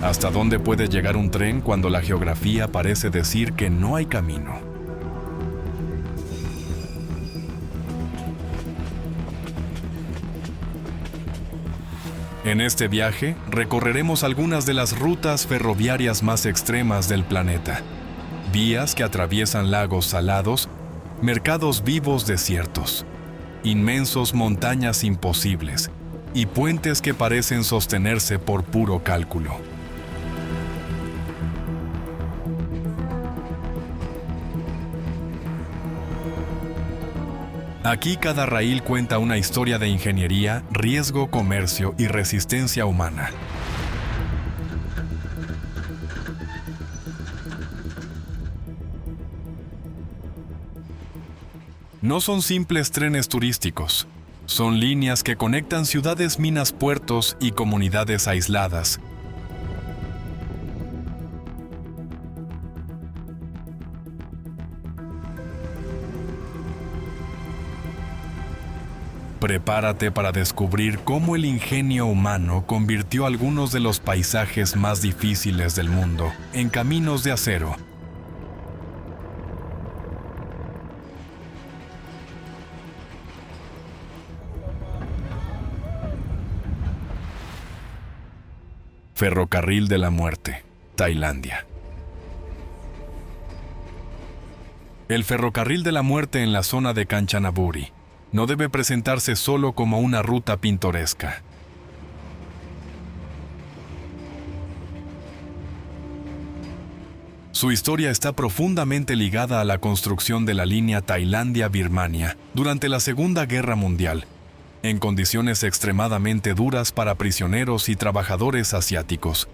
¿Hasta dónde puede llegar un tren cuando la geografía parece decir que no hay camino? En este viaje recorreremos algunas de las rutas ferroviarias más extremas del planeta. Vías que atraviesan lagos salados, mercados vivos desiertos, inmensos montañas imposibles y puentes que parecen sostenerse por puro cálculo. Aquí cada raíl cuenta una historia de ingeniería, riesgo, comercio y resistencia humana. No son simples trenes turísticos, son líneas que conectan ciudades, minas, puertos y comunidades aisladas. Prepárate para descubrir cómo el ingenio humano convirtió algunos de los paisajes más difíciles del mundo en caminos de acero. Ferrocarril de la Muerte, Tailandia. El Ferrocarril de la Muerte en la zona de Kanchanaburi no debe presentarse solo como una ruta pintoresca. Su historia está profundamente ligada a la construcción de la línea Tailandia-Birmania durante la Segunda Guerra Mundial, en condiciones extremadamente duras para prisioneros y trabajadores asiáticos.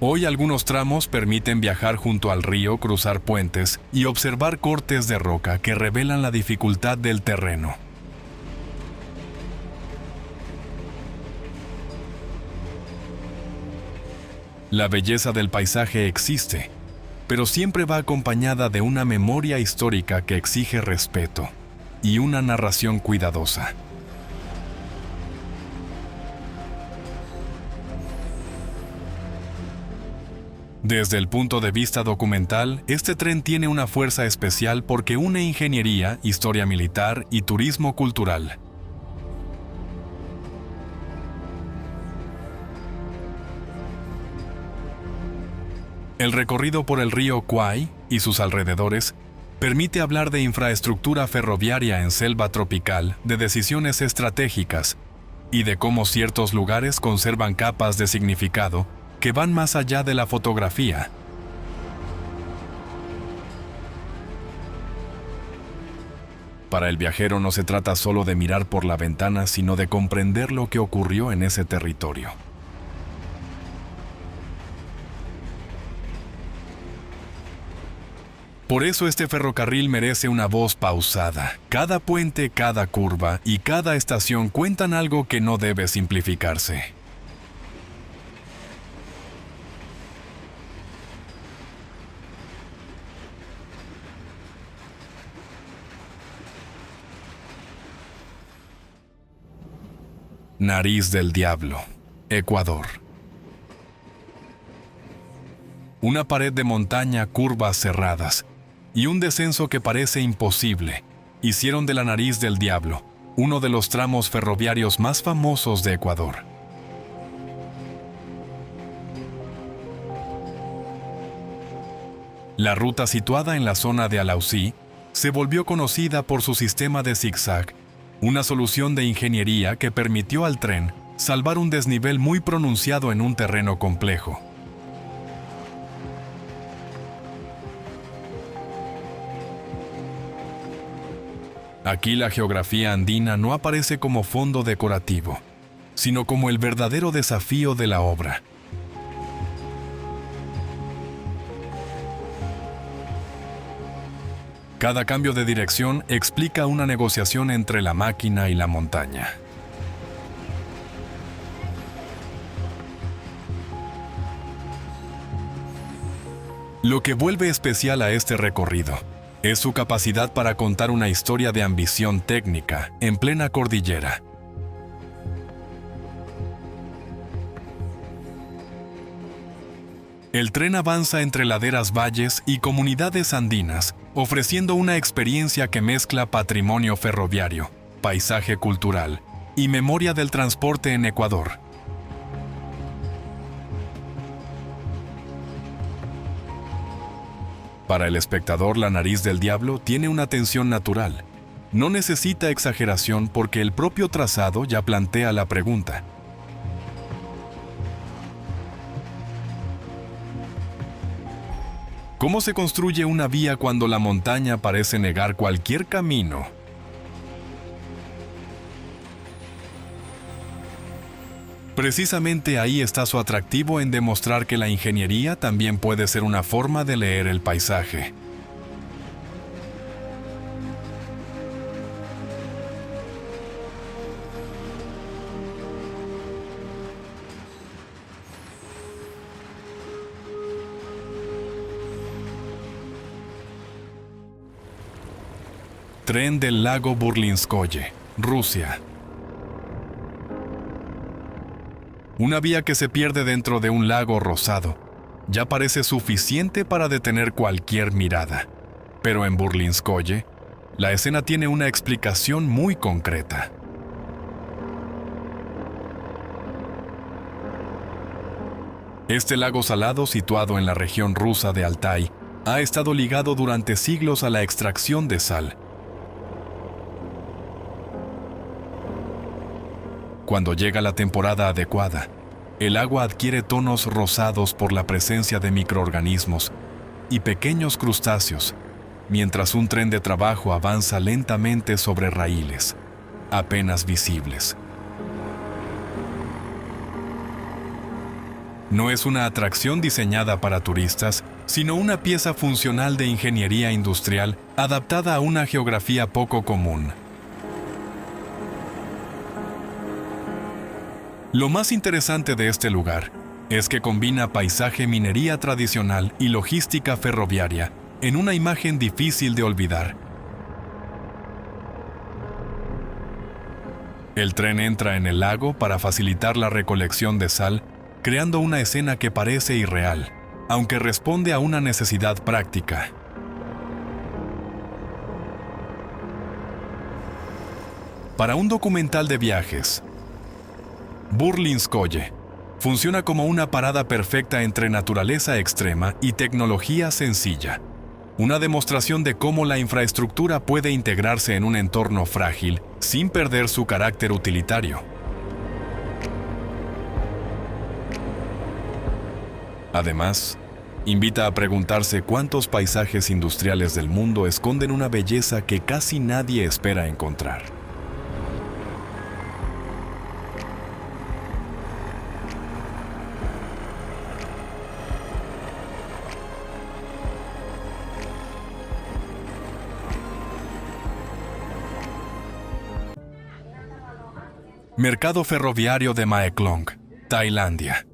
Hoy algunos tramos permiten viajar junto al río, cruzar puentes y observar cortes de roca que revelan la dificultad del terreno. La belleza del paisaje existe, pero siempre va acompañada de una memoria histórica que exige respeto y una narración cuidadosa. Desde el punto de vista documental, este tren tiene una fuerza especial porque une ingeniería, historia militar y turismo cultural. El recorrido por el río Kwai y sus alrededores permite hablar de infraestructura ferroviaria en selva tropical, de decisiones estratégicas y de cómo ciertos lugares conservan capas de significado que van más allá de la fotografía. Para el viajero no se trata solo de mirar por la ventana, sino de comprender lo que ocurrió en ese territorio. Por eso este ferrocarril merece una voz pausada. Cada puente, cada curva y cada estación cuentan algo que no debe simplificarse. Nariz del Diablo, Ecuador. Una pared de montaña, curvas cerradas y un descenso que parece imposible hicieron de la Nariz del Diablo uno de los tramos ferroviarios más famosos de Ecuador. La ruta, situada en la zona de Alausí, se volvió conocida por su sistema de zigzag, una solución de ingeniería que permitió al tren salvar un desnivel muy pronunciado en un terreno complejo. Aquí la geografía andina no aparece como fondo decorativo, sino como el verdadero desafío de la obra. Cada cambio de dirección explica una negociación entre la máquina y la montaña. Lo que vuelve especial a este recorrido es su capacidad para contar una historia de ambición técnica en plena cordillera. El tren avanza entre laderas, valles y comunidades andinas, ofreciendo una experiencia que mezcla patrimonio ferroviario, paisaje cultural y memoria del transporte en Ecuador. Para el espectador, La Nariz del Diablo tiene una tensión natural. No necesita exageración porque el propio trazado ya plantea la pregunta. ¿Cómo se construye una vía cuando la montaña parece negar cualquier camino? Precisamente ahí está su atractivo en demostrar que la ingeniería también puede ser una forma de leer el paisaje. Tren del lago Burlinskoye, Rusia. Una vía que se pierde dentro de un lago rosado ya parece suficiente para detener cualquier mirada. Pero en Burlinskoye, la escena tiene una explicación muy concreta. Este lago salado, situado en la región rusa de Altai, ha estado ligado durante siglos a la extracción de sal. Cuando llega la temporada adecuada, el agua adquiere tonos rosados por la presencia de microorganismos y pequeños crustáceos, mientras un tren de trabajo avanza lentamente sobre raíles, apenas visibles. No es una atracción diseñada para turistas, sino una pieza funcional de ingeniería industrial adaptada a una geografía poco común. Lo más interesante de este lugar es que combina paisaje, minería tradicional y logística ferroviaria en una imagen difícil de olvidar. El tren entra en el lago para facilitar la recolección de sal, creando una escena que parece irreal, aunque responde a una necesidad práctica. Para un documental de viajes, Burlinskoye funciona como una parada perfecta entre naturaleza extrema y tecnología sencilla, una demostración de cómo la infraestructura puede integrarse en un entorno frágil sin perder su carácter utilitario. Además, invita a preguntarse cuántos paisajes industriales del mundo esconden una belleza que casi nadie espera encontrar. Mercado ferroviario de Mae Klong, Tailandia.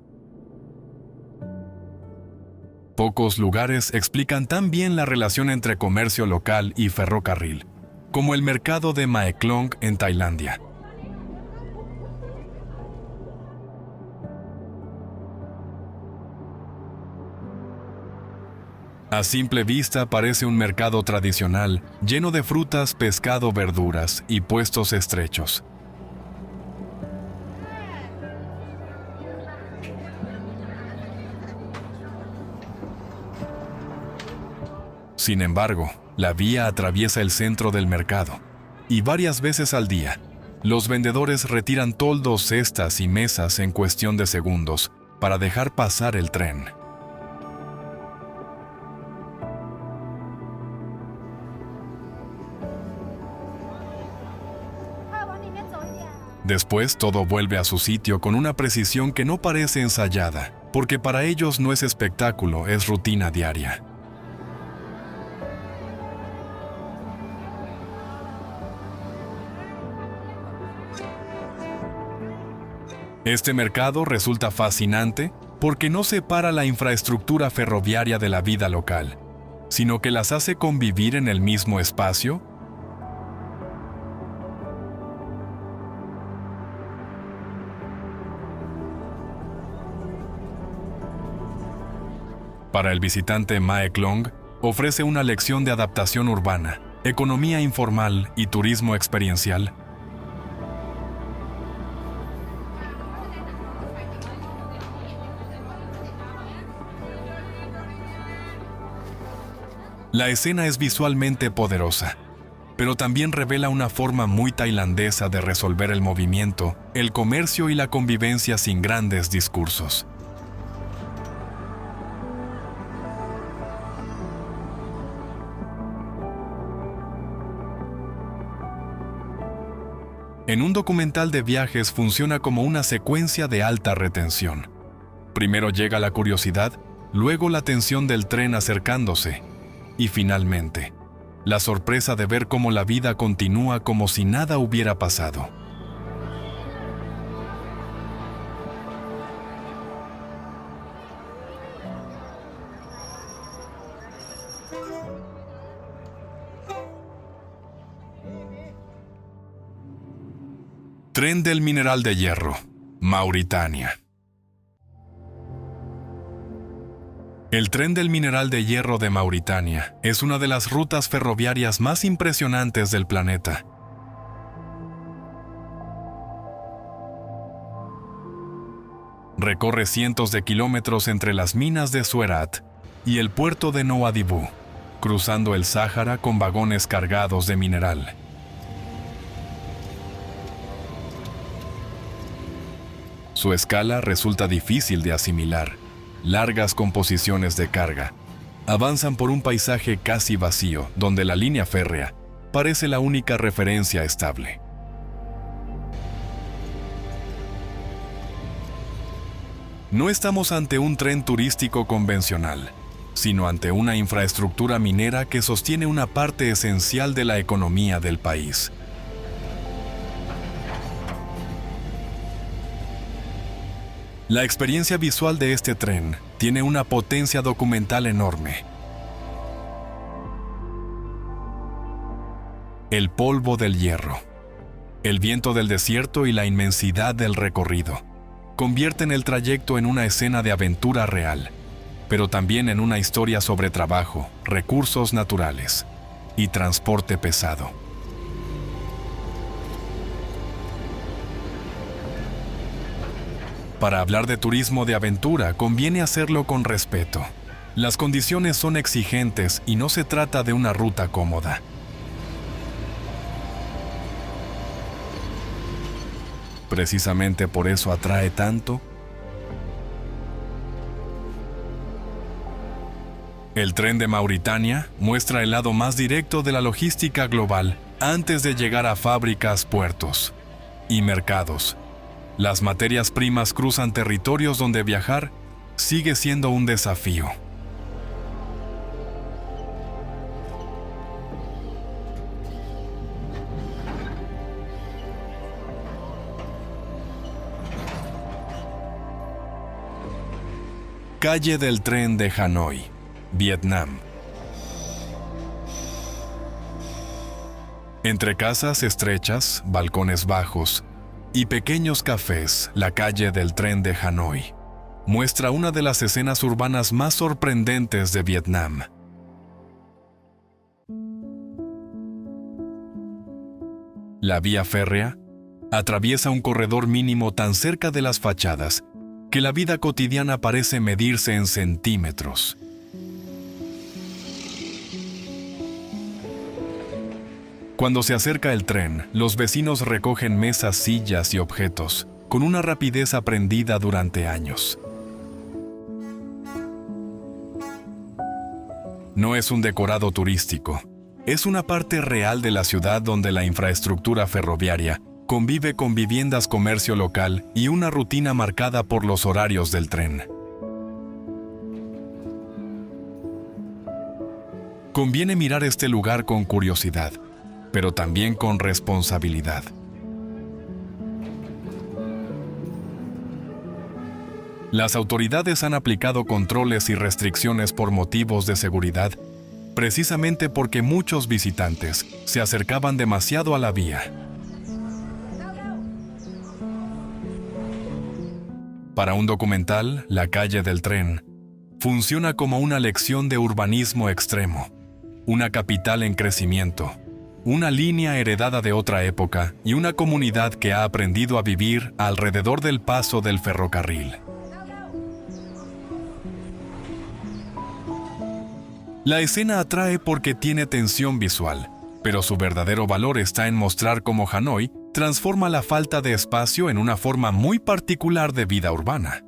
Pocos lugares explican tan bien la relación entre comercio local y ferrocarril, como el mercado de Mae Klong en Tailandia. A simple vista parece un mercado tradicional, lleno de frutas, pescado, verduras y puestos estrechos. Sin embargo, la vía atraviesa el centro del mercado, y varias veces al día, los vendedores retiran toldos, cestas y mesas en cuestión de segundos para dejar pasar el tren. Después todo vuelve a su sitio con una precisión que no parece ensayada, porque para ellos no es espectáculo, es rutina diaria. Este mercado resulta fascinante porque no separa la infraestructura ferroviaria de la vida local, sino que las hace convivir en el mismo espacio. Para el visitante Mae Klong, ofrece una lección de adaptación urbana, economía informal y turismo experiencial. La escena es visualmente poderosa, pero también revela una forma muy tailandesa de resolver el movimiento, el comercio y la convivencia sin grandes discursos. En un documental de viajes funciona como una secuencia de alta retención. Primero llega la curiosidad, luego la tensión del tren acercándose, y finalmente, la sorpresa de ver cómo la vida continúa como si nada hubiera pasado. Tren del Mineral de Hierro, Mauritania. El Tren del Mineral de Hierro de Mauritania es una de las rutas ferroviarias más impresionantes del planeta. Recorre cientos de kilómetros entre las minas de Suerat y el puerto de Nouadhibou, cruzando el Sáhara con vagones cargados de mineral. Su escala resulta difícil de asimilar. Largas composiciones de carga avanzan por un paisaje casi vacío, donde la línea férrea parece la única referencia estable. No estamos ante un tren turístico convencional, sino ante una infraestructura minera que sostiene una parte esencial de la economía del país. La experiencia visual de este tren tiene una potencia documental enorme. El polvo del hierro, el viento del desierto y la inmensidad del recorrido convierten el trayecto en una escena de aventura real, pero también en una historia sobre trabajo, recursos naturales y transporte pesado. Para hablar de turismo de aventura, conviene hacerlo con respeto. Las condiciones son exigentes y no se trata de una ruta cómoda. Precisamente por eso atrae tanto. El tren de Mauritania muestra el lado más directo de la logística global antes de llegar a fábricas, puertos y mercados. Las materias primas cruzan territorios donde viajar sigue siendo un desafío. Calle del tren de Hanoi, Vietnam. Entre casas estrechas, balcones bajos y pequeños cafés, la calle del tren de Hanoi muestra una de las escenas urbanas más sorprendentes de Vietnam. La vía férrea atraviesa un corredor mínimo tan cerca de las fachadas que la vida cotidiana parece medirse en centímetros. Cuando se acerca el tren, los vecinos recogen mesas, sillas y objetos, con una rapidez aprendida durante años. No es un decorado turístico, es una parte real de la ciudad donde la infraestructura ferroviaria convive con viviendas, comercio local y una rutina marcada por los horarios del tren. Conviene mirar este lugar con curiosidad, pero también con responsabilidad. Las autoridades han aplicado controles y restricciones por motivos de seguridad, precisamente porque muchos visitantes se acercaban demasiado a la vía. Para un documental, La calle del tren funciona como una lección de urbanismo extremo, una capital en crecimiento, una línea heredada de otra época y una comunidad que ha aprendido a vivir alrededor del paso del ferrocarril. La escena atrae porque tiene tensión visual, pero su verdadero valor está en mostrar cómo Hanoi transforma la falta de espacio en una forma muy particular de vida urbana.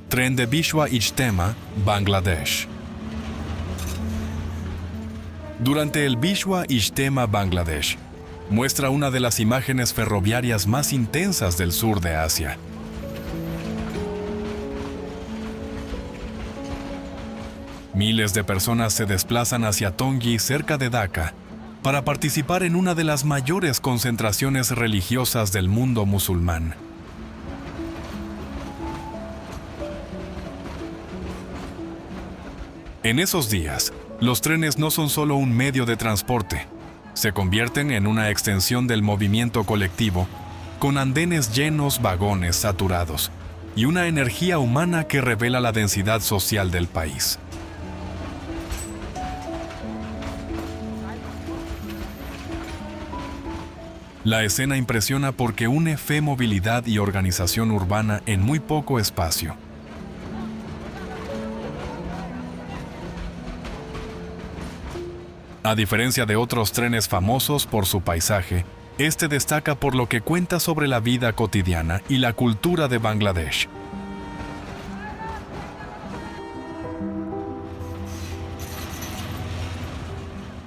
Tren de Bishwa Ijtema, Bangladesh. Durante el Bishwa Ijtema, Bangladesh, muestra una de las imágenes ferroviarias más intensas del sur de Asia. Miles de personas se desplazan hacia Tongi, cerca de Dhaka, para participar en una de las mayores concentraciones religiosas del mundo musulmán. En esos días, los trenes no son solo un medio de transporte, se convierten en una extensión del movimiento colectivo, con andenes llenos, vagones saturados, y una energía humana que revela la densidad social del país. La escena impresiona porque une fe, movilidad y organización urbana en muy poco espacio. A diferencia de otros trenes famosos por su paisaje, este destaca por lo que cuenta sobre la vida cotidiana y la cultura de Bangladesh.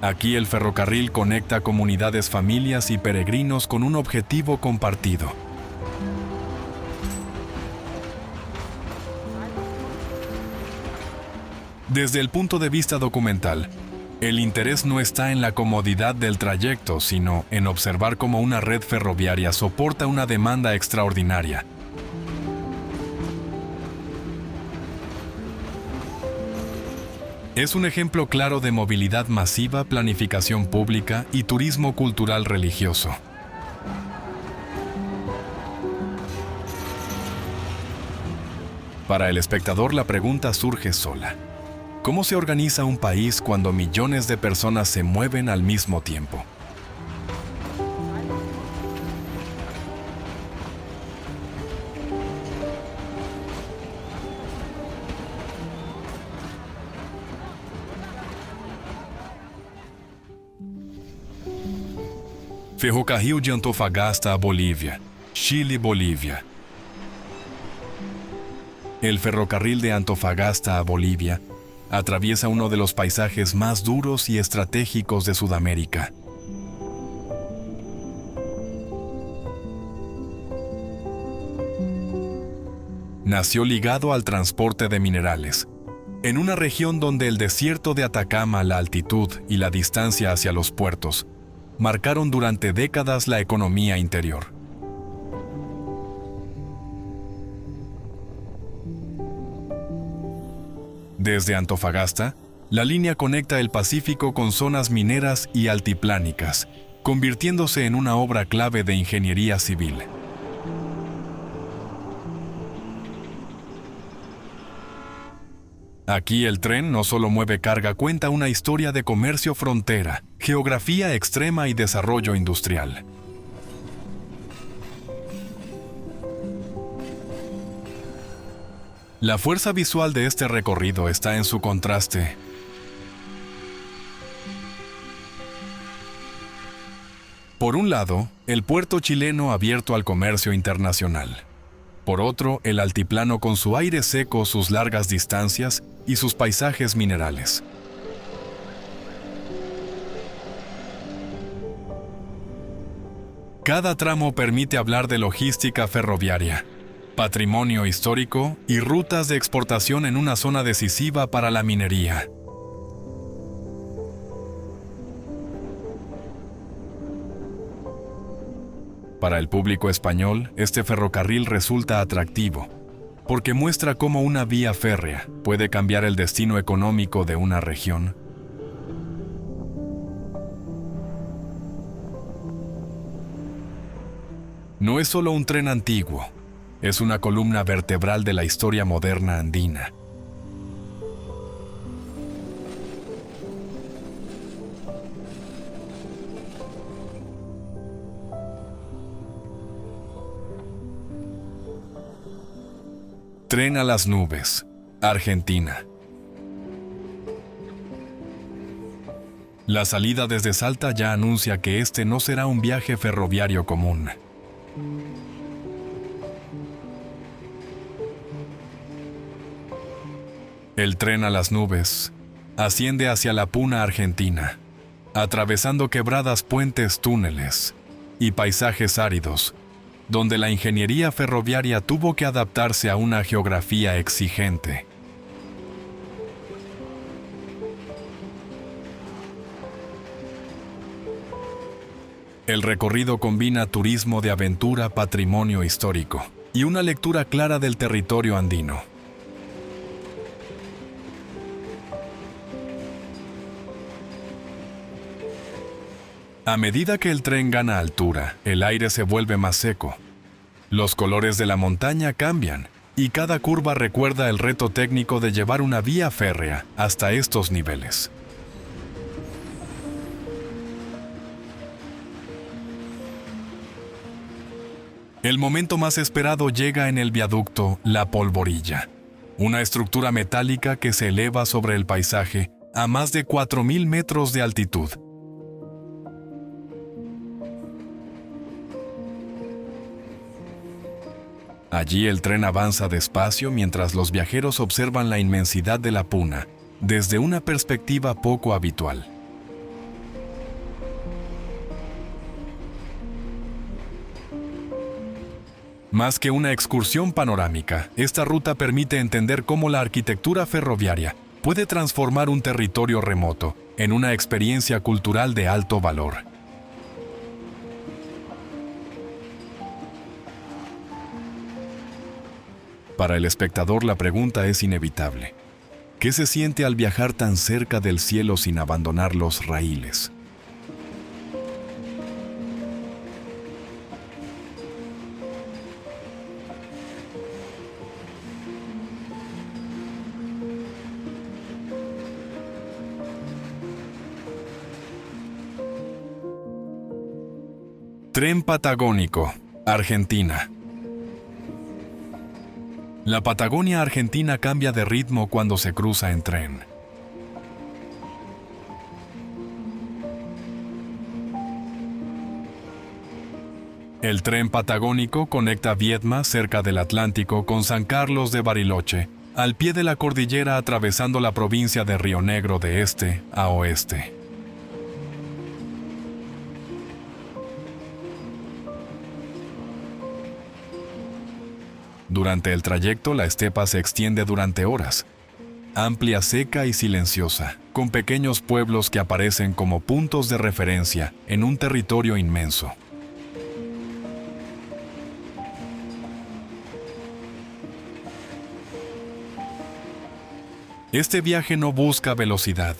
Aquí el ferrocarril conecta comunidades, familias y peregrinos con un objetivo compartido: desde el punto de vista documental, el interés no está en la comodidad del trayecto, sino en observar cómo una red ferroviaria soporta una demanda extraordinaria. Es un ejemplo claro de movilidad masiva, planificación pública y turismo cultural religioso. Para el espectador, la pregunta surge sola: ¿cómo se organiza un país cuando millones de personas se mueven al mismo tiempo? Ferrocarril de Antofagasta a Bolívia, Chile-Bolívia. El ferrocarril de Antofagasta a Bolivia atraviesa uno de los paisajes más duros y estratégicos de Sudamérica. Nació ligado al transporte de minerales, en una región donde el desierto de Atacama, la altitud y la distancia hacia los puertos marcaron durante décadas la economía interior. Desde Antofagasta, la línea conecta el Pacífico con zonas mineras y altiplánicas, convirtiéndose en una obra clave de ingeniería civil. Aquí el tren no solo mueve carga, cuenta una historia de comercio frontera, geografía extrema y desarrollo industrial. La fuerza visual de este recorrido está en su contraste. Por un lado, el puerto chileno abierto al comercio internacional. Por otro, el altiplano con su aire seco, sus largas distancias y sus paisajes minerales. Cada tramo permite hablar de logística ferroviaria, patrimonio histórico y rutas de exportación en una zona decisiva para la minería. Para el público español, este ferrocarril resulta atractivo, porque muestra cómo una vía férrea puede cambiar el destino económico de una región. No es solo un tren antiguo, es una columna vertebral de la historia moderna andina. Tren a las nubes, Argentina. La salida desde Salta ya anuncia que este no será un viaje ferroviario común. El tren a las nubes asciende hacia la Puna argentina, atravesando quebradas, puentes, túneles y paisajes áridos, donde la ingeniería ferroviaria tuvo que adaptarse a una geografía exigente. El recorrido combina turismo de aventura, patrimonio histórico y una lectura clara del territorio andino. A medida que el tren gana altura, el aire se vuelve más seco. Los colores de la montaña cambian y cada curva recuerda el reto técnico de llevar una vía férrea hasta estos niveles. El momento más esperado llega en el viaducto La Polvorilla, una estructura metálica que se eleva sobre el paisaje a más de 4.000 metros de altitud. Allí el tren avanza despacio mientras los viajeros observan la inmensidad de la Puna desde una perspectiva poco habitual. Más que una excursión panorámica, esta ruta permite entender cómo la arquitectura ferroviaria puede transformar un territorio remoto en una experiencia cultural de alto valor. Para el espectador la pregunta es inevitable. ¿Qué se siente al viajar tan cerca del cielo sin abandonar los raíles? Tren Patagónico, Argentina. La Patagonia argentina cambia de ritmo cuando se cruza en tren. El tren patagónico conecta Viedma, cerca del Atlántico, con San Carlos de Bariloche, al pie de la cordillera, atravesando la provincia de Río Negro de este a oeste. Durante el trayecto, la estepa se extiende durante horas, amplia, seca y silenciosa, con pequeños pueblos que aparecen como puntos de referencia en un territorio inmenso. Este viaje no busca velocidad.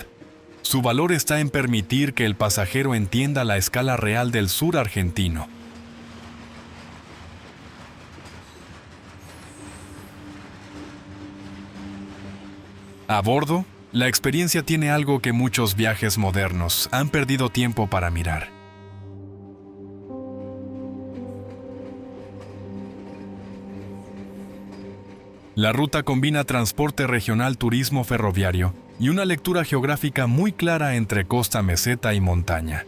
Su valor está en permitir que el pasajero entienda la escala real del sur argentino. A bordo, la experiencia tiene algo que muchos viajes modernos han perdido tiempo para mirar. La ruta combina transporte regional, turismo ferroviario y una lectura geográfica muy clara entre costa, meseta y montaña.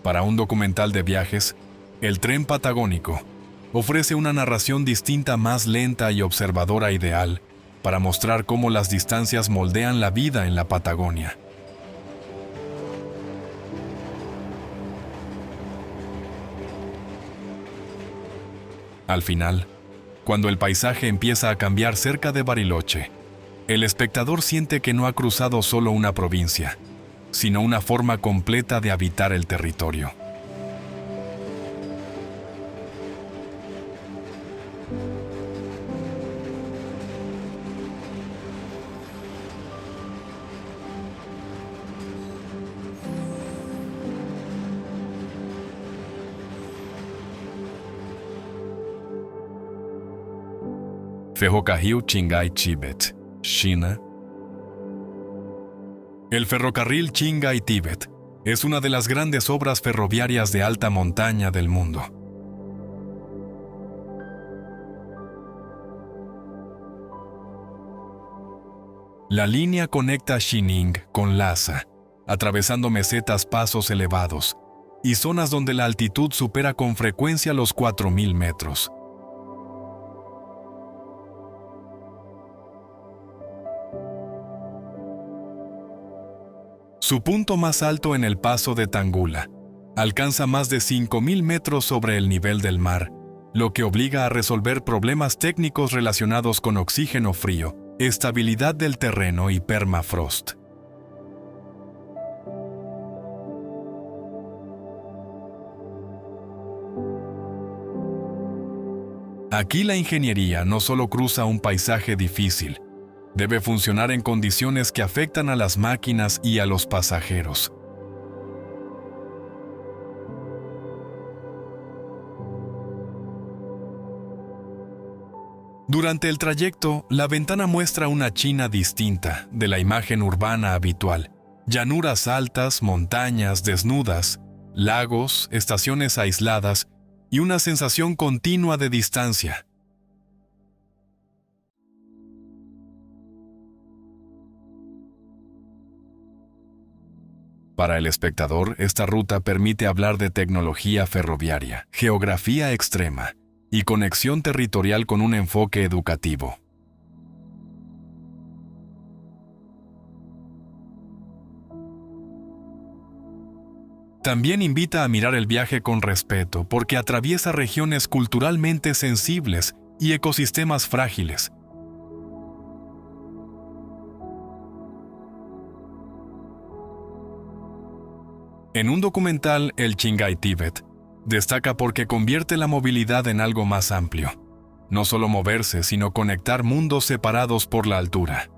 Para un documental de viajes, el tren patagónico ofrece una narración distinta, más lenta y observadora, ideal para mostrar cómo las distancias moldean la vida en la Patagonia. Al final, cuando el paisaje empieza a cambiar cerca de Bariloche, el espectador siente que no ha cruzado solo una provincia, sino una forma completa de habitar el territorio. Ferrocarril Qinghai-Tíbet, China. El ferrocarril Qinghai-Tíbet es una de las grandes obras ferroviarias de alta montaña del mundo. La línea conecta Xining con Lhasa, atravesando mesetas, pasos elevados y zonas donde la altitud supera con frecuencia los 4.000 metros. Su punto más alto en el paso de Tangula alcanza más de 5.000 metros sobre el nivel del mar, lo que obliga a resolver problemas técnicos relacionados con oxígeno frío, estabilidad del terreno y permafrost. Aquí la ingeniería no solo cruza un paisaje difícil, debe funcionar en condiciones que afectan a las máquinas y a los pasajeros. Durante el trayecto, la ventana muestra una China distinta de la imagen urbana habitual. Llanuras altas, montañas desnudas, lagos, estaciones aisladas y una sensación continua de distancia. Para el espectador, esta ruta permite hablar de tecnología ferroviaria, geografía extrema y conexión territorial con un enfoque educativo. También invita a mirar el viaje con respeto porque atraviesa regiones culturalmente sensibles y ecosistemas frágiles. En un documental, el Qinghai-Tíbet destaca porque convierte la movilidad en algo más amplio. No solo moverse, sino conectar mundos separados por la altura.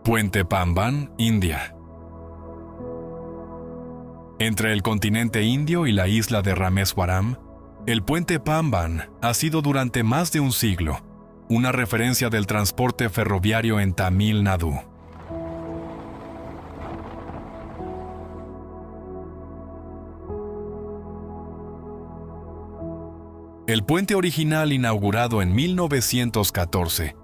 Puente Pamban, India. Entre el continente indio y la isla de Rameswaram, el puente Pamban ha sido durante más de un siglo una referencia del transporte ferroviario en Tamil Nadu. El puente original, inaugurado en 1914,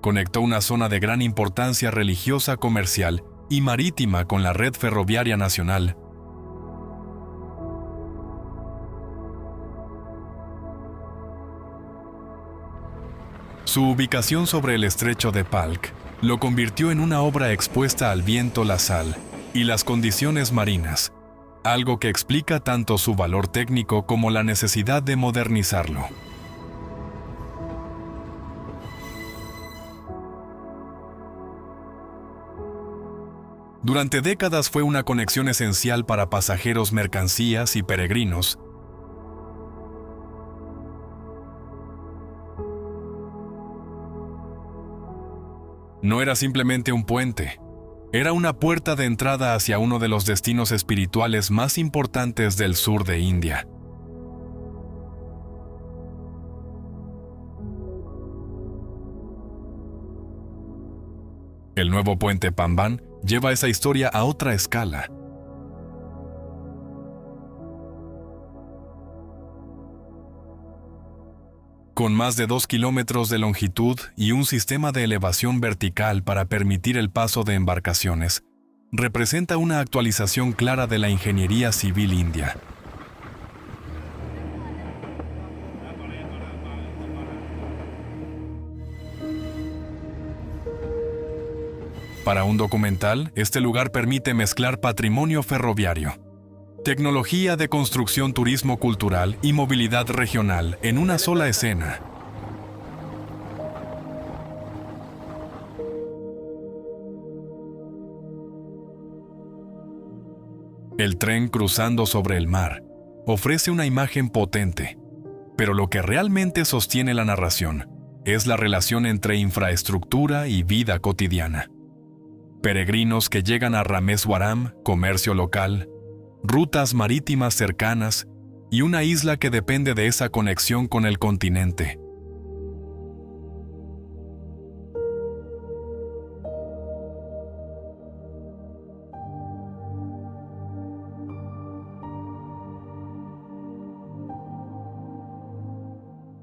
conectó una zona de gran importancia religiosa, comercial y marítima con la red ferroviaria nacional. Su ubicación sobre el estrecho de Palk lo convirtió en una obra expuesta al viento, la sal y las condiciones marinas, algo que explica tanto su valor técnico como la necesidad de modernizarlo. Durante décadas fue una conexión esencial para pasajeros, mercancías y peregrinos. No era simplemente un puente, era una puerta de entrada hacia uno de los destinos espirituales más importantes del sur de India. El nuevo puente Pamban lleva esa historia a otra escala. Con más de 2 kilómetros de longitud y un sistema de elevación vertical para permitir el paso de embarcaciones, representa una actualización clara de la ingeniería civil india. Para un documental, este lugar permite mezclar patrimonio ferroviario, tecnología de construcción, turismo cultural y movilidad regional en una sola escena. El tren cruzando sobre el mar ofrece una imagen potente, pero lo que realmente sostiene la narración es la relación entre infraestructura y vida cotidiana. Peregrinos que llegan a Rameswaram, comercio local, rutas marítimas cercanas y una isla que depende de esa conexión con el continente.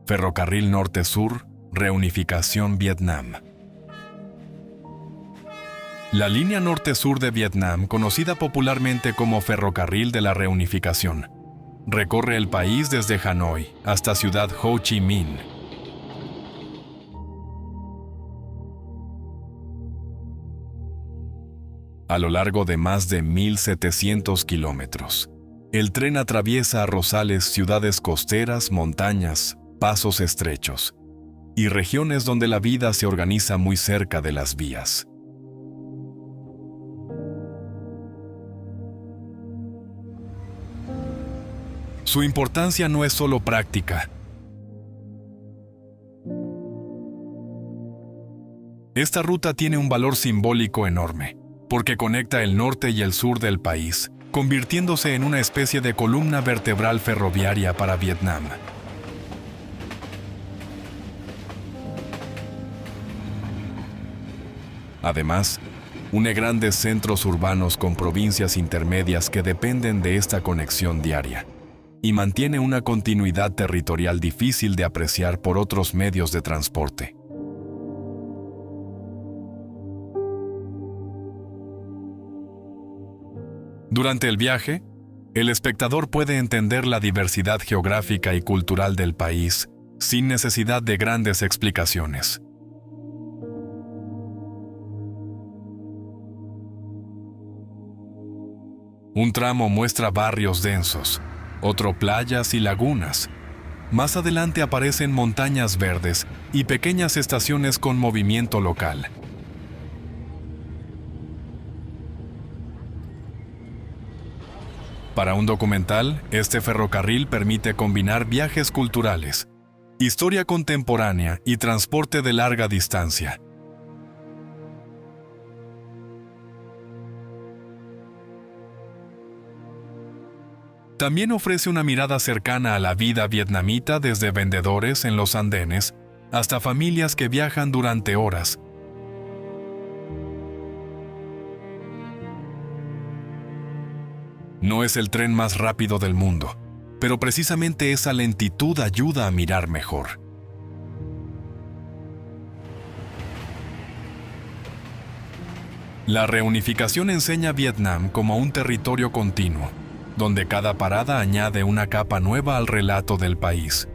Ferrocarril Norte-Sur, reunificación Vietnam. La línea norte-sur de Vietnam, conocida popularmente como Ferrocarril de la Reunificación, recorre el país desde Hanoi hasta Ciudad Ho Chi Minh. A lo largo de más de 1.700 kilómetros, el tren atraviesa arrozales, ciudades costeras, montañas, pasos estrechos y regiones donde la vida se organiza muy cerca de las vías. Su importancia no es solo práctica. Esta ruta tiene un valor simbólico enorme, porque conecta el norte y el sur del país, convirtiéndose en una especie de columna vertebral ferroviaria para Vietnam. Además, une grandes centros urbanos con provincias intermedias que dependen de esta conexión diaria, y mantiene una continuidad territorial difícil de apreciar por otros medios de transporte. Durante el viaje, el espectador puede entender la diversidad geográfica y cultural del país sin necesidad de grandes explicaciones. Un tramo muestra barrios densos, otro playas y lagunas. Más adelante aparecen montañas verdes y pequeñas estaciones con movimiento local. Para un documental, este ferrocarril permite combinar viajes culturales, historia contemporánea y transporte de larga distancia. También ofrece una mirada cercana a la vida vietnamita, desde vendedores en los andenes hasta familias que viajan durante horas. No es el tren más rápido del mundo, pero precisamente esa lentitud ayuda a mirar mejor. La reunificación enseña a Vietnam como un territorio continuo, donde cada parada añade una capa nueva al relato del país.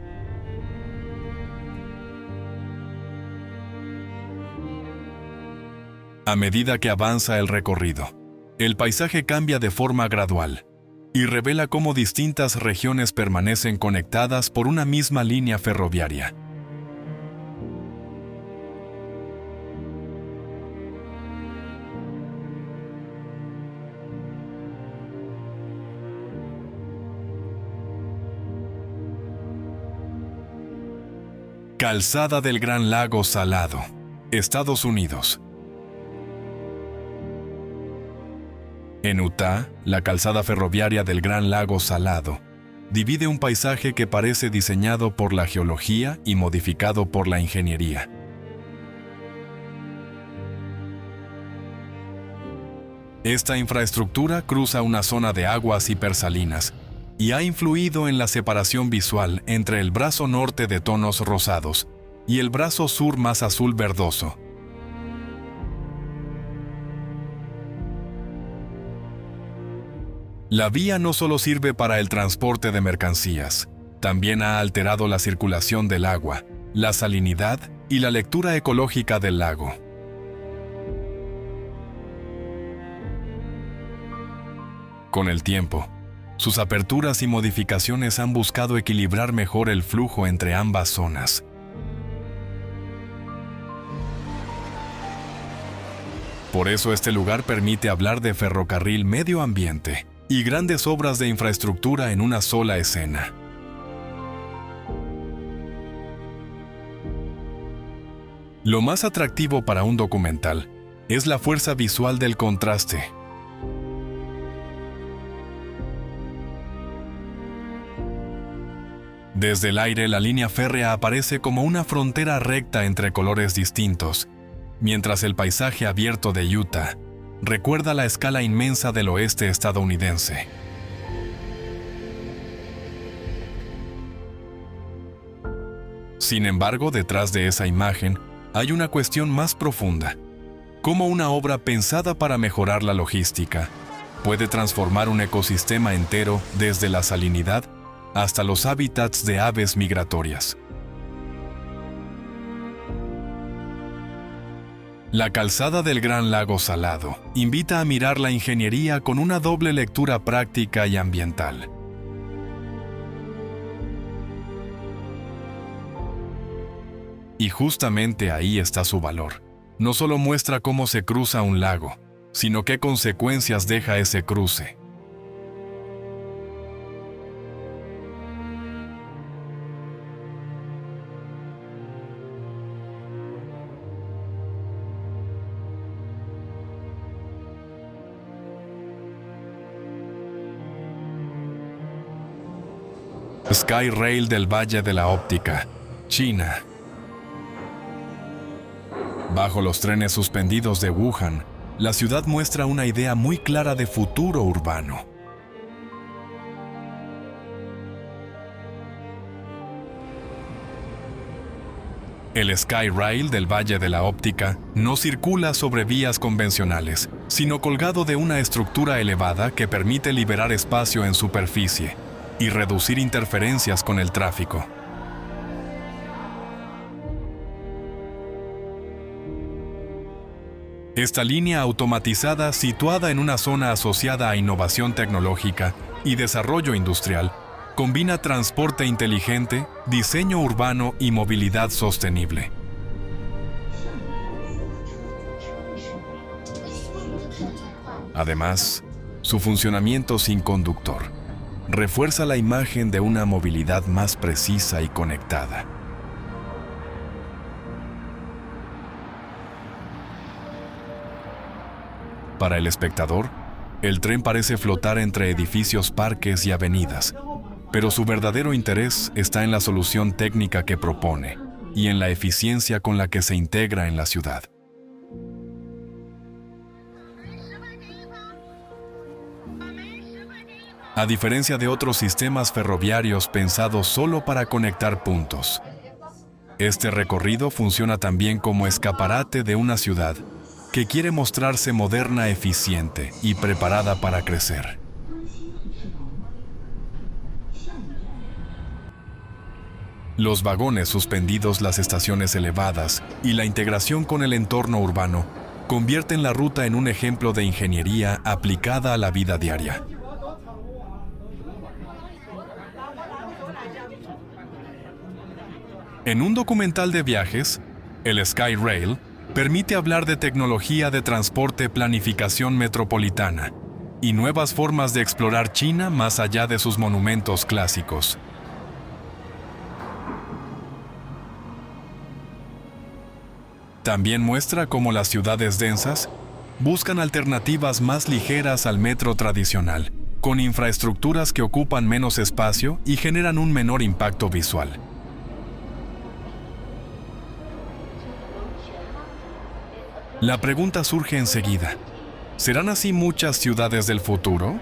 A medida que avanza el recorrido, el paisaje cambia de forma gradual y revela cómo distintas regiones permanecen conectadas por una misma línea ferroviaria. Calzada del Gran Lago Salado, Estados Unidos. En Utah, la calzada ferroviaria del Gran Lago Salado divide un paisaje que parece diseñado por la geología y modificado por la ingeniería. Esta infraestructura cruza una zona de aguas hipersalinas y ha influido en la separación visual entre el brazo norte de tonos rosados y el brazo sur más azul verdoso. La vía no solo sirve para el transporte de mercancías, también ha alterado la circulación del agua, la salinidad y la lectura ecológica del lago. Con el tiempo, sus aperturas y modificaciones han buscado equilibrar mejor el flujo entre ambas zonas. Por eso este lugar permite hablar de ferrocarril medio ambiente y grandes obras de infraestructura en una sola escena. Lo más atractivo para un documental es la fuerza visual del contraste. Desde el aire, la línea férrea aparece como una frontera recta entre colores distintos, mientras el paisaje abierto de Utah recuerda la escala inmensa del oeste estadounidense. Sin embargo, detrás de esa imagen hay una cuestión más profunda. ¿Cómo una obra pensada para mejorar la logística puede transformar un ecosistema entero desde la salinidad hasta los hábitats de aves migratorias? La calzada del Gran Lago Salado invita a mirar la ingeniería con una doble lectura práctica y ambiental. Y justamente ahí está su valor. No solo muestra cómo se cruza un lago, sino qué consecuencias deja ese cruce. Skyrail del Valle de la Óptica, China. Bajo los trenes suspendidos de Wuhan, la ciudad muestra una idea muy clara de futuro urbano. El Skyrail del Valle de la Óptica no circula sobre vías convencionales, sino colgado de una estructura elevada que permite liberar espacio en superficie y reducir interferencias con el tráfico. Esta línea automatizada, situada en una zona asociada a innovación tecnológica y desarrollo industrial, combina transporte inteligente, diseño urbano y movilidad sostenible. Además, su funcionamiento sin conductor refuerza la imagen de una movilidad más precisa y conectada. Para el espectador, el tren parece flotar entre edificios, parques y avenidas, pero su verdadero interés está en la solución técnica que propone y en la eficiencia con la que se integra en la ciudad. A diferencia de otros sistemas ferroviarios pensados solo para conectar puntos, este recorrido funciona también como escaparate de una ciudad que quiere mostrarse moderna, eficiente y preparada para crecer. Los vagones suspendidos, las estaciones elevadas y la integración con el entorno urbano convierten la ruta en un ejemplo de ingeniería aplicada a la vida diaria. En un documental de viajes, el Skyrail permite hablar de tecnología de transporte, planificación metropolitana y nuevas formas de explorar China más allá de sus monumentos clásicos. También muestra cómo las ciudades densas buscan alternativas más ligeras al metro tradicional, con infraestructuras que ocupan menos espacio y generan un menor impacto visual. La pregunta surge enseguida: ¿serán así muchas ciudades del futuro?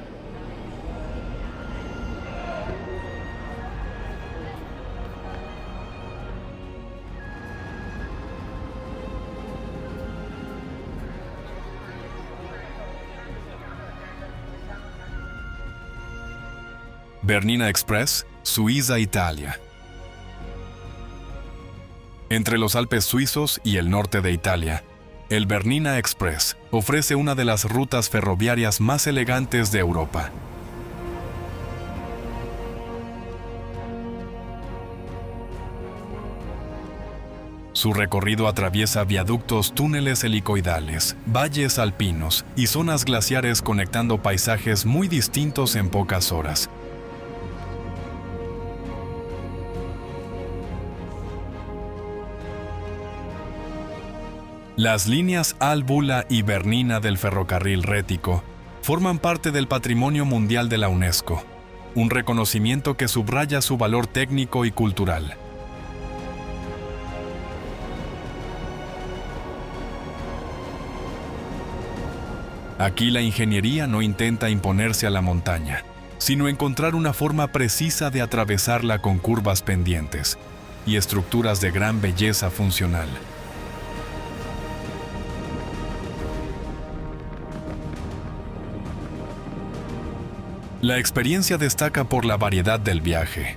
Bernina Express, Suiza, Italia. Entre los Alpes suizos y el norte de Italia, El Bernina Express ofrece una de las rutas ferroviarias más elegantes de Europa. Su recorrido atraviesa viaductos, túneles helicoidales, valles alpinos y zonas glaciares, conectando paisajes muy distintos en pocas horas. Las líneas Al-Bula y Bernina del ferrocarril Rético forman parte del Patrimonio Mundial de la UNESCO, un reconocimiento que subraya su valor técnico y cultural. Aquí la ingeniería no intenta imponerse a la montaña, sino encontrar una forma precisa de atravesarla con curvas pendientes y estructuras de gran belleza funcional. La experiencia destaca por la variedad del viaje.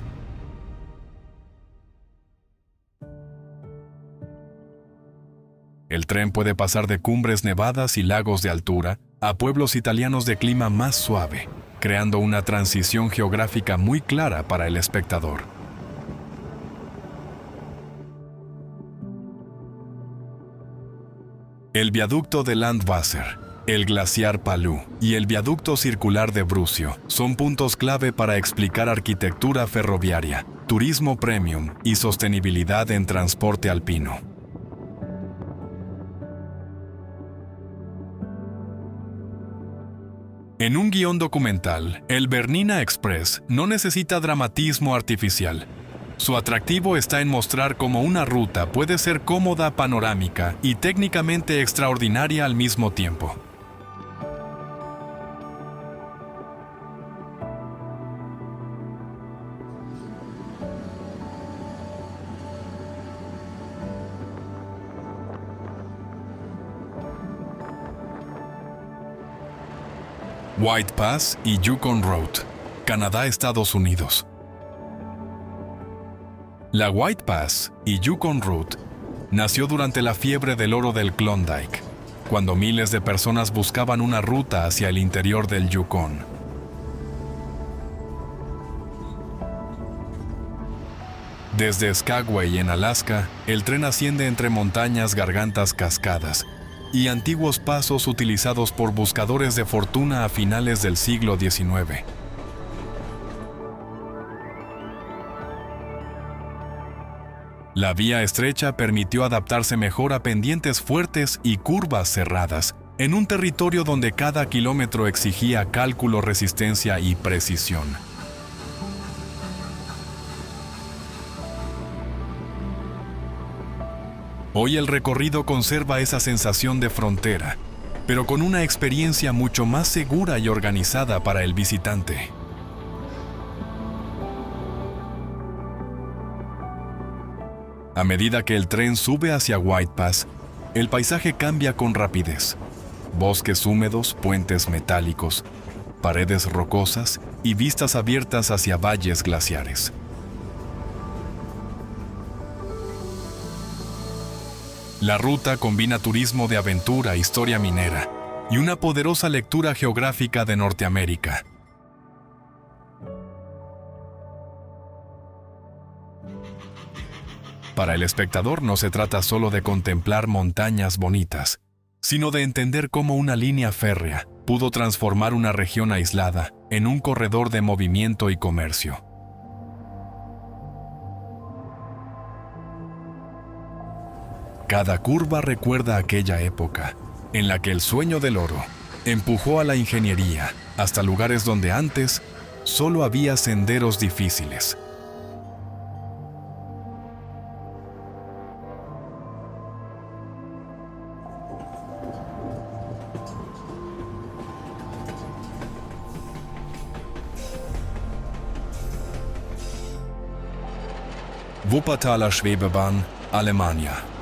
El tren puede pasar de cumbres nevadas y lagos de altura a pueblos italianos de clima más suave, creando una transición geográfica muy clara para el espectador. El viaducto de Landwasser, el glaciar Palú y el viaducto circular de Brusio son puntos clave para explicar arquitectura ferroviaria, turismo premium y sostenibilidad en transporte alpino. En un guión documental, el Bernina Express no necesita dramatismo artificial. Su atractivo está en mostrar cómo una ruta puede ser cómoda, panorámica y técnicamente extraordinaria al mismo tiempo. White Pass y Yukon Road, Canadá, Estados Unidos. La White Pass y Yukon Road nació durante la fiebre del oro del Klondike, cuando miles de personas buscaban una ruta hacia el interior del Yukon. Desde Skagway, en Alaska, el tren asciende entre montañas, gargantas, cascadas y antiguos pasos utilizados por buscadores de fortuna a finales del siglo XIX. La vía estrecha permitió adaptarse mejor a pendientes fuertes y curvas cerradas, en un territorio donde cada kilómetro exigía cálculo, resistencia y precisión. Hoy el recorrido conserva esa sensación de frontera, pero con una experiencia mucho más segura y organizada para el visitante. A medida que el tren sube hacia White Pass, el paisaje cambia con rapidez. Bosques húmedos, puentes metálicos, paredes rocosas y vistas abiertas hacia valles glaciares. La ruta combina turismo de aventura, historia minera y una poderosa lectura geográfica de Norteamérica. Para el espectador no se trata solo de contemplar montañas bonitas, sino de entender cómo una línea férrea pudo transformar una región aislada en un corredor de movimiento y comercio. Cada curva recuerda aquella época en la que el sueño del oro empujó a la ingeniería hasta lugares donde antes solo había senderos difíciles. Wuppertaler Schwebebahn, Alemania.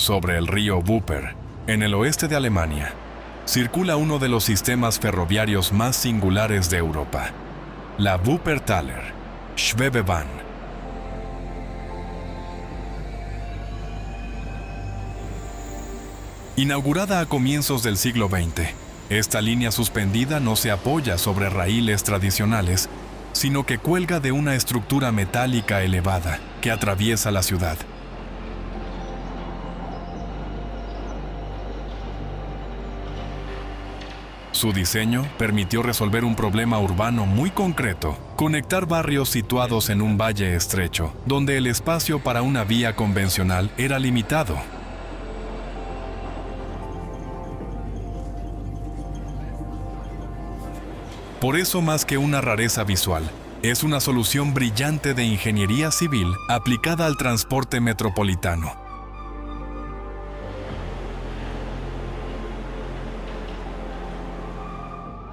Sobre el río Wupper, en el oeste de Alemania, circula uno de los sistemas ferroviarios más singulares de Europa, la Wuppertaler Schwebebahn. Inaugurada a comienzos del siglo XX, esta línea suspendida no se apoya sobre raíles tradicionales, sino que cuelga de una estructura metálica elevada que atraviesa la ciudad. Su diseño permitió resolver un problema urbano muy concreto: conectar barrios situados en un valle estrecho, donde el espacio para una vía convencional era limitado. Por eso, más que una rareza visual, es una solución brillante de ingeniería civil aplicada al transporte metropolitano.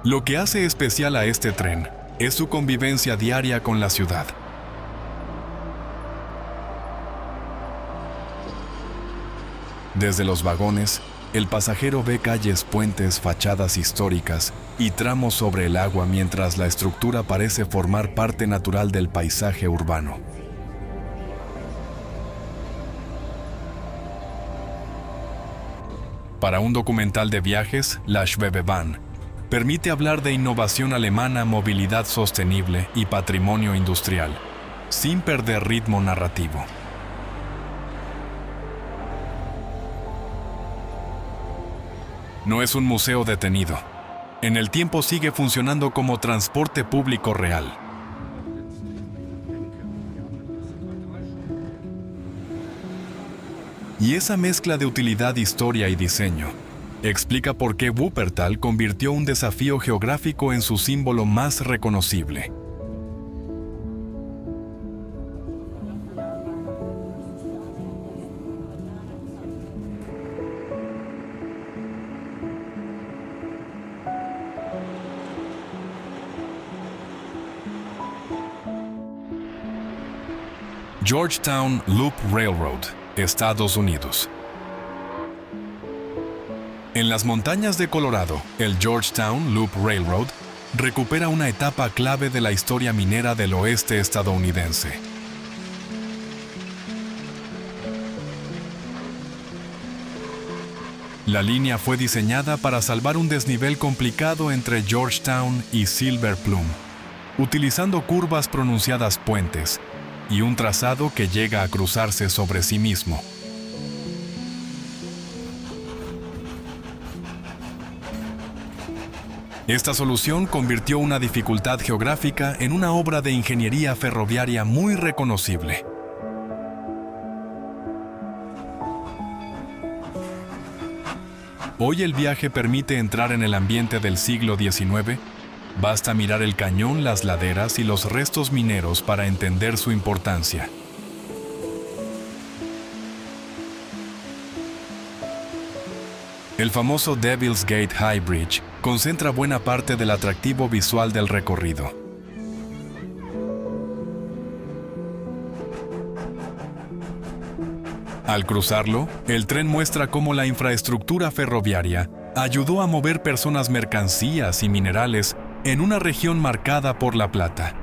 Lo que hace especial a este tren es su convivencia diaria con la ciudad. Desde los vagones, el pasajero ve calles, puentes, fachadas históricas y tramos sobre el agua, mientras la estructura parece formar parte natural del paisaje urbano. Para un documental de viajes, la Schwebebahn permite hablar de innovación alemana, movilidad sostenible y patrimonio industrial, sin perder ritmo narrativo. No es un museo detenido. En el tiempo sigue funcionando como transporte público real. Y esa mezcla de utilidad, historia y diseño explica por qué Wuppertal convirtió un desafío geográfico en su símbolo más reconocible. Georgetown Loop Railroad, Estados Unidos. En las montañas de Colorado, el Georgetown Loop Railroad recupera una etapa clave de la historia minera del oeste estadounidense. La línea fue diseñada para salvar un desnivel complicado entre Georgetown y Silver Plum, utilizando curvas pronunciadas, puentes y un trazado que llega a cruzarse sobre sí mismo. Esta solución convirtió una dificultad geográfica en una obra de ingeniería ferroviaria muy reconocible. Hoy el viaje permite entrar en el ambiente del siglo XIX. Basta mirar el cañón, las laderas y los restos mineros para entender su importancia. El famoso Devil's Gate High Bridge concentra buena parte del atractivo visual del recorrido. Al cruzarlo, el tren muestra cómo la infraestructura ferroviaria ayudó a mover personas, mercancías y minerales en una región marcada por la plata.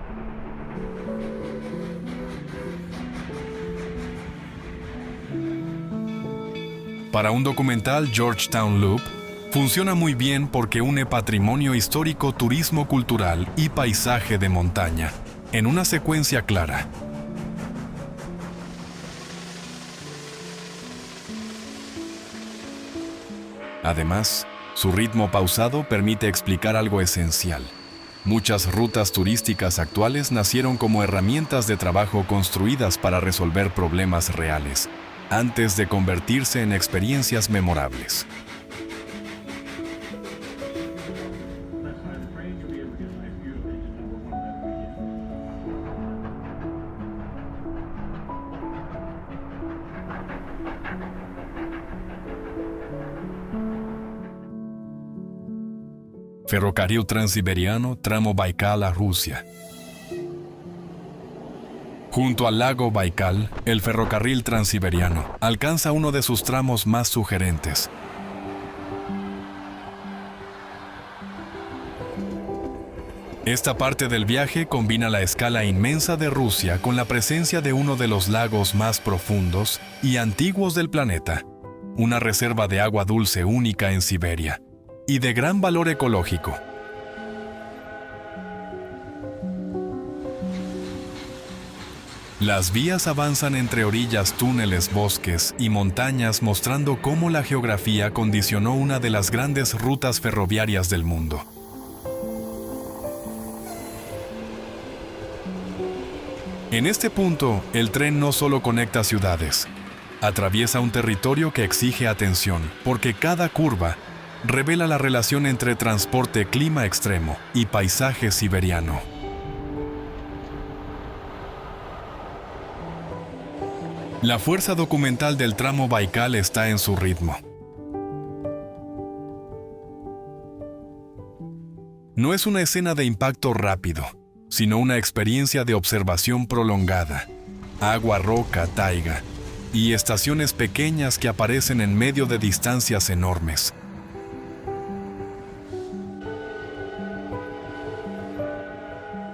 Para un documental, Georgetown Loop funciona muy bien porque une patrimonio histórico, turismo cultural y paisaje de montaña en una secuencia clara. Además, su ritmo pausado permite explicar algo esencial. Muchas rutas turísticas actuales nacieron como herramientas de trabajo construidas para resolver problemas reales, antes de convertirse en experiencias memorables. Ferrocarril Transiberiano, tramo Baikal a Rusia. Junto al lago Baikal, el ferrocarril transiberiano alcanza uno de sus tramos más sugerentes. Esta parte del viaje combina la escala inmensa de Rusia con la presencia de uno de los lagos más profundos y antiguos del planeta, una reserva de agua dulce única en Siberia y de gran valor ecológico. Las vías avanzan entre orillas, túneles, bosques y montañas, mostrando cómo la geografía condicionó una de las grandes rutas ferroviarias del mundo. En este punto, el tren no solo conecta ciudades, atraviesa un territorio que exige atención, porque cada curva revela la relación entre transporte, clima extremo y paisaje siberiano. La fuerza documental del tramo Baikal está en su ritmo. No es una escena de impacto rápido, sino una experiencia de observación prolongada. Agua, roca, taiga y estaciones pequeñas que aparecen en medio de distancias enormes.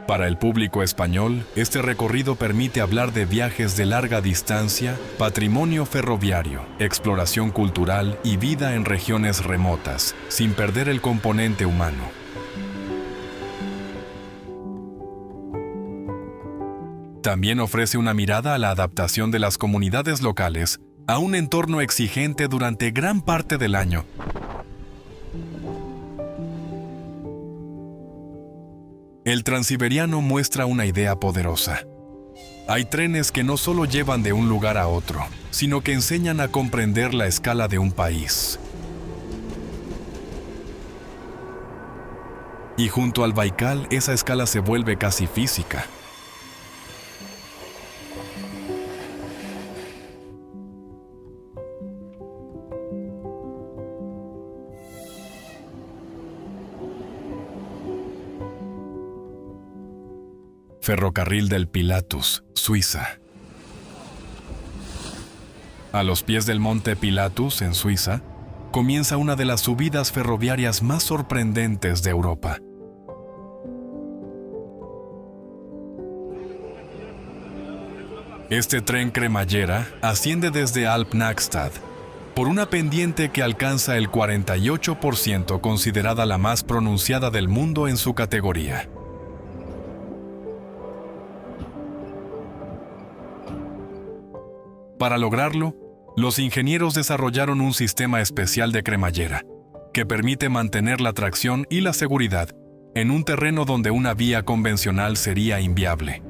Para el público español, este recorrido permite hablar de viajes de larga distancia, patrimonio ferroviario, exploración cultural y vida en regiones remotas, sin perder el componente humano. También ofrece una mirada a la adaptación de las comunidades locales a un entorno exigente durante gran parte del año. El Transiberiano muestra una idea poderosa. Hay trenes que no solo llevan de un lugar a otro, sino que enseñan a comprender la escala de un país. Y junto al Baikal, esa escala se vuelve casi física. Ferrocarril del Pilatus, Suiza. A los pies del monte Pilatus, en Suiza, comienza una de las subidas ferroviarias más sorprendentes de Europa. Este tren cremallera asciende desde Alpnachstad por una pendiente que alcanza el 48%, considerada la más pronunciada del mundo en su categoría. Para lograrlo, los ingenieros desarrollaron un sistema especial de cremallera que permite mantener la tracción y la seguridad en un terreno donde una vía convencional sería inviable.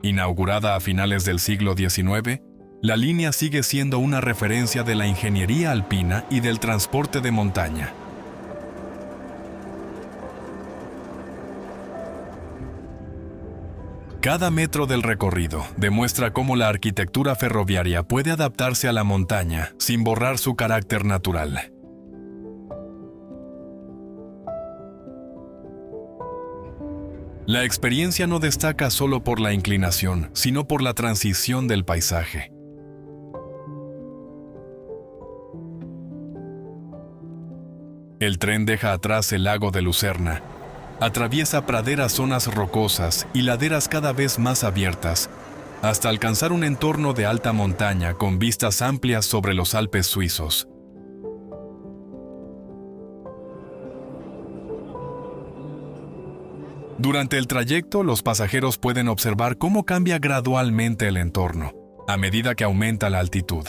Inaugurada a finales del siglo XIX, la línea sigue siendo una referencia de la ingeniería alpina y del transporte de montaña. Cada metro del recorrido demuestra cómo la arquitectura ferroviaria puede adaptarse a la montaña sin borrar su carácter natural. La experiencia no destaca solo por la inclinación, sino por la transición del paisaje. El tren deja atrás el lago de Lucerna, atraviesa praderas, zonas rocosas y laderas cada vez más abiertas, hasta alcanzar un entorno de alta montaña con vistas amplias sobre los Alpes suizos. Durante el trayecto, los pasajeros pueden observar cómo cambia gradualmente el entorno, a medida que aumenta la altitud.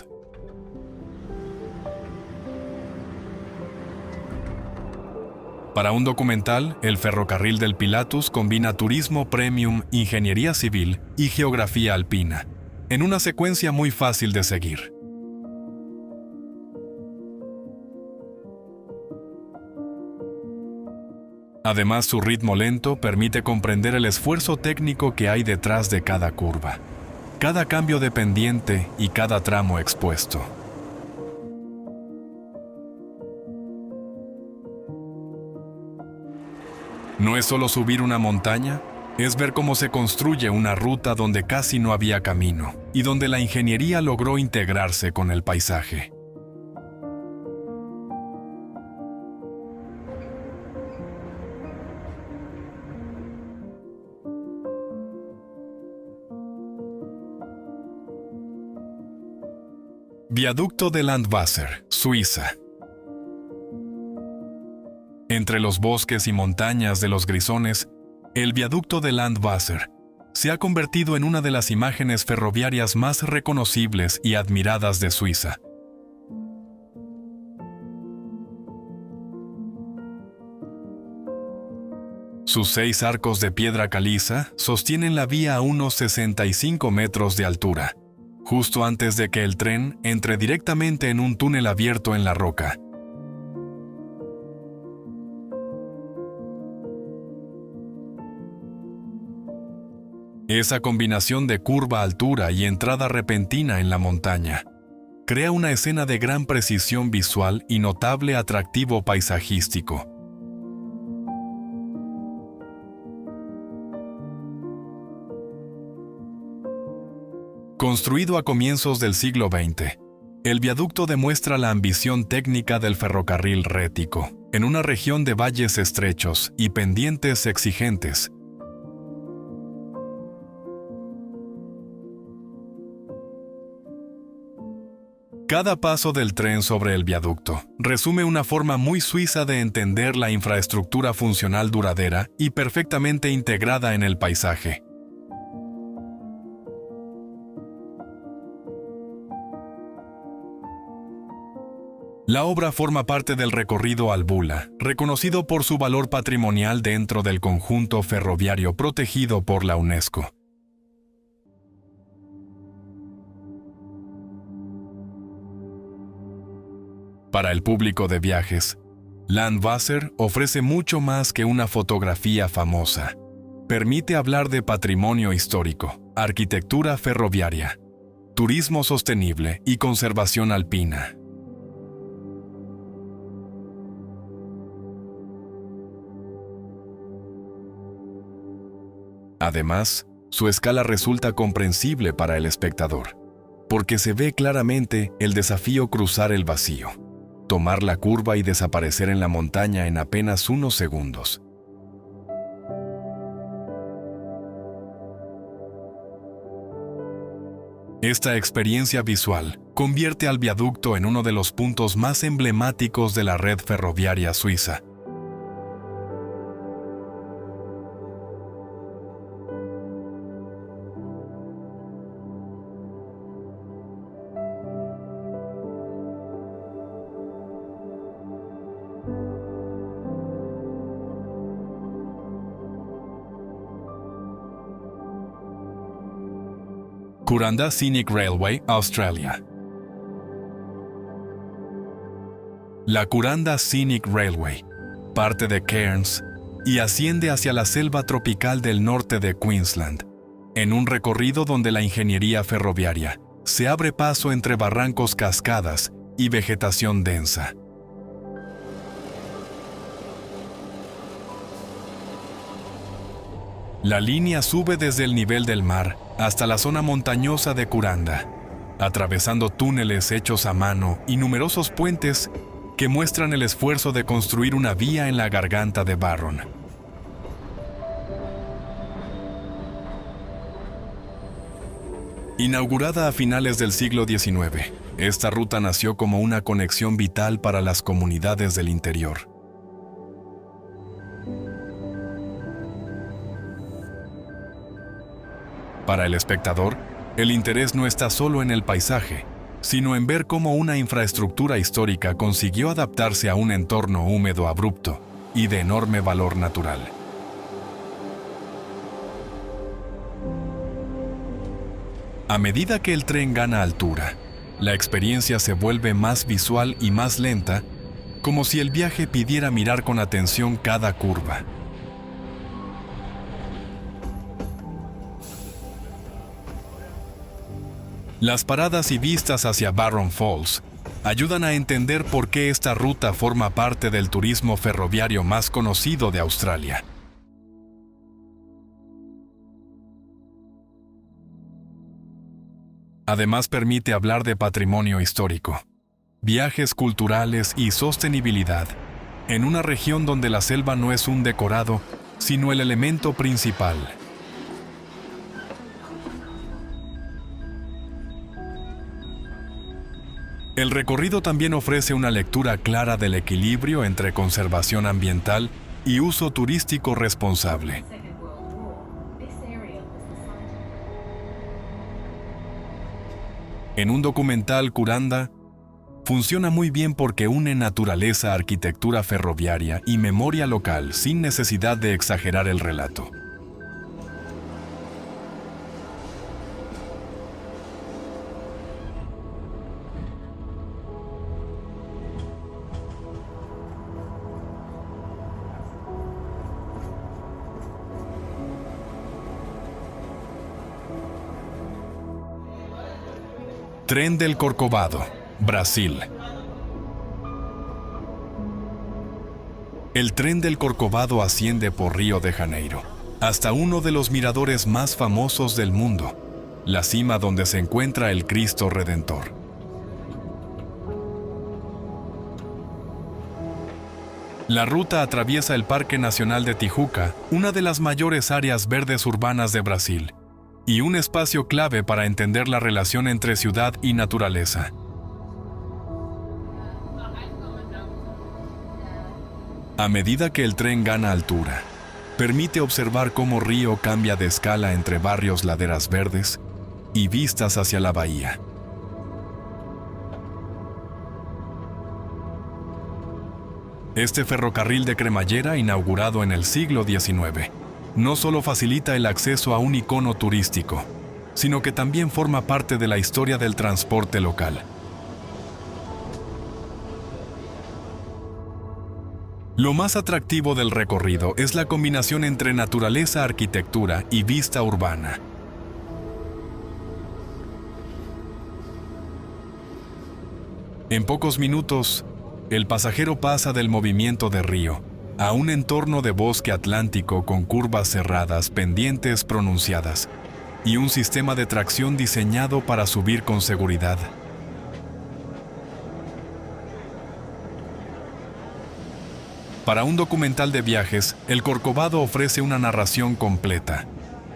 Para un documental, el ferrocarril del Pilatus combina turismo premium, ingeniería civil y geografía alpina, en una secuencia muy fácil de seguir. Además, su ritmo lento permite comprender el esfuerzo técnico que hay detrás de cada curva, cada cambio de pendiente y cada tramo expuesto. No es solo subir una montaña, es ver cómo se construye una ruta donde casi no había camino y donde la ingeniería logró integrarse con el paisaje. Viaducto de Landwasser, Suiza. Entre los bosques y montañas de los Grisones, el viaducto de Landwasser se ha convertido en una de las imágenes ferroviarias más reconocibles y admiradas de Suiza. Sus 6 arcos de piedra caliza sostienen la vía a unos 65 metros de altura, justo antes de que el tren entre directamente en un túnel abierto en la roca. Esa combinación de curva, altura y entrada repentina en la montaña crea una escena de gran precisión visual y notable atractivo paisajístico. Construido a comienzos del siglo XX, el viaducto demuestra la ambición técnica del ferrocarril rético, en una región de valles estrechos y pendientes exigentes. Cada paso del tren sobre el viaducto resume una forma muy suiza de entender la infraestructura funcional duradera y perfectamente integrada en el paisaje. La obra forma parte del recorrido Albula, reconocido por su valor patrimonial dentro del conjunto ferroviario protegido por la UNESCO. Para el público de viajes, Landwasser ofrece mucho más que una fotografía famosa. Permite hablar de patrimonio histórico, arquitectura ferroviaria, turismo sostenible y conservación alpina. Además, su escala resulta comprensible para el espectador, porque se ve claramente el desafío cruzar el vacío, tomar la curva y desaparecer en la montaña en apenas unos segundos. Esta experiencia visual convierte al viaducto en uno de los puntos más emblemáticos de la red ferroviaria suiza. Kuranda Scenic Railway, Australia. La Kuranda Scenic Railway parte de Cairns y asciende hacia la selva tropical del norte de Queensland, en un recorrido donde la ingeniería ferroviaria se abre paso entre barrancos, cascadas y vegetación densa. La línea sube desde el nivel del mar hasta la zona montañosa de Kuranda, atravesando túneles hechos a mano y numerosos puentes que muestran el esfuerzo de construir una vía en la garganta de Barron. Inaugurada a finales del siglo XIX, esta ruta nació como una conexión vital para las comunidades del interior. Para el espectador, el interés no está solo en el paisaje, sino en ver cómo una infraestructura histórica consiguió adaptarse a un entorno húmedo abrupto y de enorme valor natural. A medida que el tren gana altura, la experiencia se vuelve más visual y más lenta, como si el viaje pidiera mirar con atención cada curva. Las paradas y vistas hacia Barron Falls ayudan a entender por qué esta ruta forma parte del turismo ferroviario más conocido de Australia. Además, permite hablar de patrimonio histórico, viajes culturales y sostenibilidad, en una región donde la selva no es un decorado, sino el elemento principal. El recorrido también ofrece una lectura clara del equilibrio entre conservación ambiental y uso turístico responsable. En un documental, Kuranda funciona muy bien porque une naturaleza, arquitectura ferroviaria y memoria local sin necesidad de exagerar el relato. Tren del Corcovado, Brasil. El Tren del Corcovado asciende por Río de Janeiro, hasta uno de los miradores más famosos del mundo, la cima donde se encuentra el Cristo Redentor. La ruta atraviesa el Parque Nacional de Tijuca, una de las mayores áreas verdes urbanas de Brasil, y un espacio clave para entender la relación entre ciudad y naturaleza. A medida que el tren gana altura, permite observar cómo Río cambia de escala entre barrios, laderas verdes y vistas hacia la bahía. Este ferrocarril de cremallera, inaugurado en el siglo XIX, no solo facilita el acceso a un icono turístico, sino que también forma parte de la historia del transporte local. Lo más atractivo del recorrido es la combinación entre naturaleza, arquitectura y vista urbana. En pocos minutos, el pasajero pasa del movimiento de río a un entorno de bosque atlántico con curvas cerradas, pendientes pronunciadas y un sistema de tracción diseñado para subir con seguridad. Para un documental de viajes, el Corcovado ofrece una narración completa: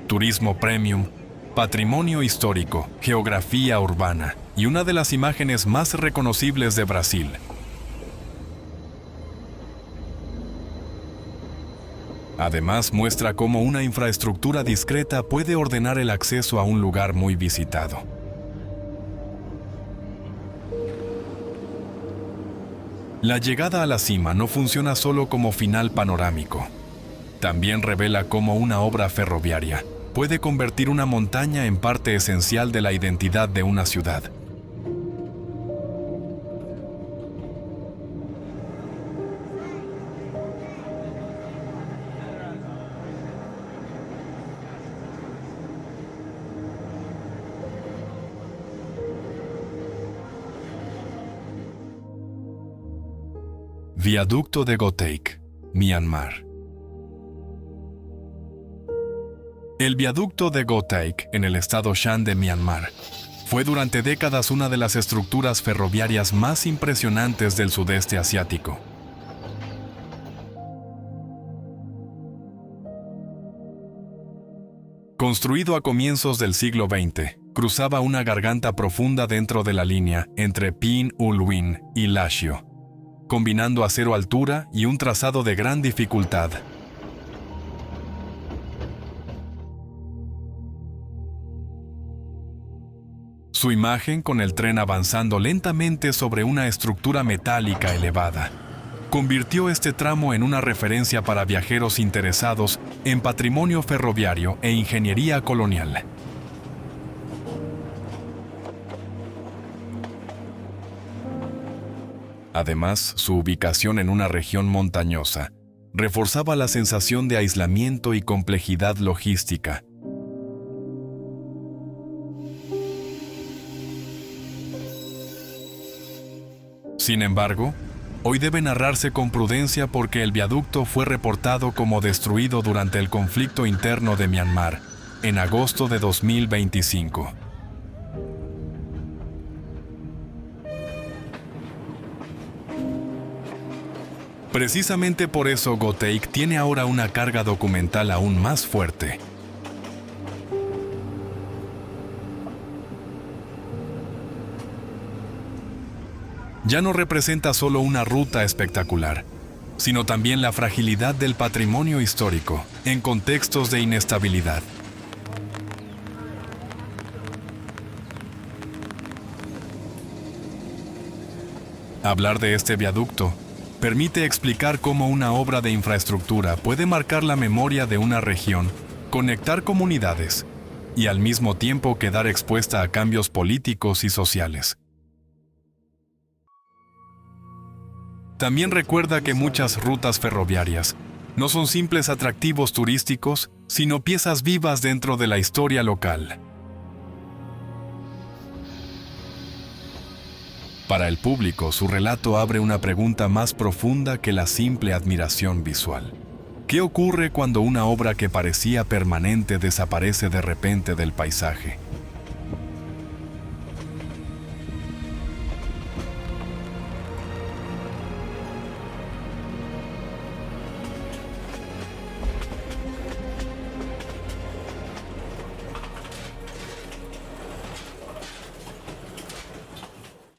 turismo premium, patrimonio histórico, geografía urbana y una de las imágenes más reconocibles de Brasil. Además, muestra cómo una infraestructura discreta puede ordenar el acceso a un lugar muy visitado. La llegada a la cima no funciona solo como final panorámico. También revela cómo una obra ferroviaria puede convertir una montaña en parte esencial de la identidad de una ciudad. Viaducto de Goteik, Myanmar. El viaducto de Goteik, en el estado Shan de Myanmar, fue durante décadas una de las estructuras ferroviarias más impresionantes del sudeste asiático. Construido a comienzos del siglo XX, cruzaba una garganta profunda dentro de la línea entre Pin U Lwin y Lashio, combinando acero altura y un trazado de gran dificultad. Su imagen, con el tren avanzando lentamente sobre una estructura metálica elevada, convirtió este tramo en una referencia para viajeros interesados en patrimonio ferroviario e ingeniería colonial. Además, su ubicación en una región montañosa reforzaba la sensación de aislamiento y complejidad logística. Sin embargo, hoy debe narrarse con prudencia porque el viaducto fue reportado como destruido durante el conflicto interno de Myanmar en agosto de 2025. Precisamente por eso Goteik tiene ahora una carga documental aún más fuerte. ya no representa solo una ruta espectacular, sino también la fragilidad del patrimonio histórico en contextos de inestabilidad. Hablar de este viaducto permite explicar cómo una obra de infraestructura puede marcar la memoria de una región, conectar comunidades y al mismo tiempo quedar expuesta a cambios políticos y sociales. También recuerda que muchas rutas ferroviarias no son simples atractivos turísticos, sino piezas vivas dentro de la historia local. Para el público, su relato abre una pregunta más profunda que la simple admiración visual. ¿Qué ocurre cuando una obra que parecía permanente desaparece de repente del paisaje?